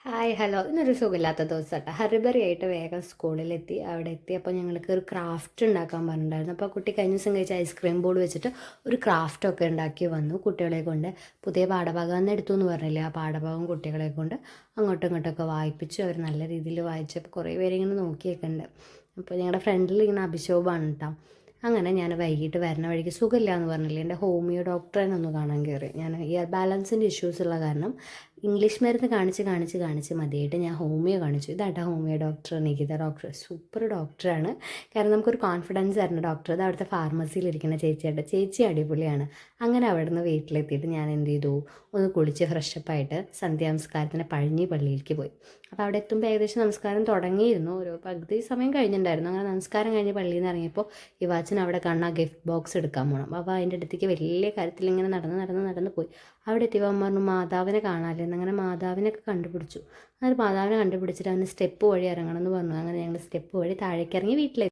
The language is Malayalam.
ഹായ് ഹലോ ഇന്നൊരു സുഖമില്ലാത്ത ദിവസം കേട്ടോ. ഹറിബറി ആയിട്ട് വേഗം സ്കൂളിലെത്തി. അവിടെ എത്തിയപ്പോൾ ഞങ്ങൾക്ക് ഒരു ക്രാഫ്റ്റ് ഉണ്ടാക്കാൻ പറഞ്ഞിട്ടുണ്ടായിരുന്നു. അപ്പോൾ കുട്ടി കഴിഞ്ഞ ദിവസം കഴിച്ച ഐസ്ക്രീം ബോർഡ് വെച്ചിട്ട് ഒരു ക്രാഫ്റ്റൊക്കെ ഉണ്ടാക്കി വന്നു കുട്ടികളെ കൊണ്ട്. പുതിയ പാഠഭാഗം അന്ന് എടുത്തു എന്ന് പറഞ്ഞില്ലേ, ആ പാഠഭാഗം കുട്ടികളെ കൊണ്ട് അങ്ങോട്ടും ഇങ്ങോട്ടൊക്കെ വായിപ്പിച്ചു. അവർ നല്ല രീതിയിൽ വായിച്ചപ്പോൾ കുറേ പേരിങ്ങനെ നോക്കിയൊക്കെ ഉണ്ട്. അപ്പോൾ ഞങ്ങളുടെ ഫ്രണ്ടിൽ ഇങ്ങനെ അഭിശോഭാണ് കേട്ടോ. അങ്ങനെ ഞാൻ വൈകിട്ട് വരുന്ന വഴിക്ക് സുഖമില്ല എന്ന് പറഞ്ഞില്ലേ, എൻ്റെ ഹോമിയോ ഡോക്ടറെ ഒന്ന് കാണാൻ കയറി. ഞാൻ ഇയർ ബാലൻസിൻ്റെ ഇഷ്യൂസ് ഉള്ള കാരണം ഇംഗ്ലീഷ് മരുന്ന് കാണിച്ച് മതിയായിട്ട് ഞാൻ ഹോമിയോ കാണിച്ചു. ഇതാട്ടോ homeo doctor Nikita doctor, super ഡോക്ടറാണ്. കാരണം നമുക്കൊരു കോൺഫിഡൻസ് തരുന്ന ഡോക്ടർ. അത് അവിടുത്തെ ഫാർമസിയിലിരിക്കുന്ന ചേച്ചിയായിട്ട്, ചേച്ചി അടിപൊളിയാണ്. അങ്ങനെ അവിടെ നിന്ന് വീട്ടിലെത്തിയിട്ട് ഞാൻ എന്ത് ചെയ്തു, ഒന്ന് കുളിച്ച് ഫ്രഷപ്പായിട്ട് സന്ധ്യാനമസ്കാരത്തിന് പഴഞ്ഞി പള്ളിയിലേക്ക് പോയി. അപ്പോൾ അവിടെ എത്തുമ്പോൾ ഏകദേശം നമസ്കാരം തുടങ്ങിയിരുന്നു, ഒരു പകുതി സമയം കഴിഞ്ഞിട്ടുണ്ടായിരുന്നു. അങ്ങനെ നമസ്കാരം കഴിഞ്ഞ് പള്ളിയിൽ നിന്ന് ഇറങ്ങിയപ്പോൾ യുവാച്ചൻ അവിടെ കണ്ണ ഗിഫ്റ്റ് ബോക്സ് എടുക്കാൻ പോകണം. അപ്പോൾ അതിൻ്റെ അടുത്തേക്ക് വലിയ കാര്യത്തിൽ ഇങ്ങനെ നടന്ന് പോയി. അവിടെ എത്തിയപ്പോൾ അമ്മ പറഞ്ഞു മാതാവിനെ കാണാമല്ലോ. അങ്ങനെ മാതാവിനൊക്കെ കണ്ടുപിടിച്ചു. അങ്ങനെ മാതാവിനെ കണ്ടുപിടിച്ചിട്ട് അവന് സ്റ്റെപ്പ് വഴി ഇറങ്ങണം എന്ന് പറഞ്ഞു. അങ്ങനെ ഞങ്ങൾ സ്റ്റെപ്പ് വഴി താഴേക്ക് ഇറങ്ങി വീട്ടിലെത്തി.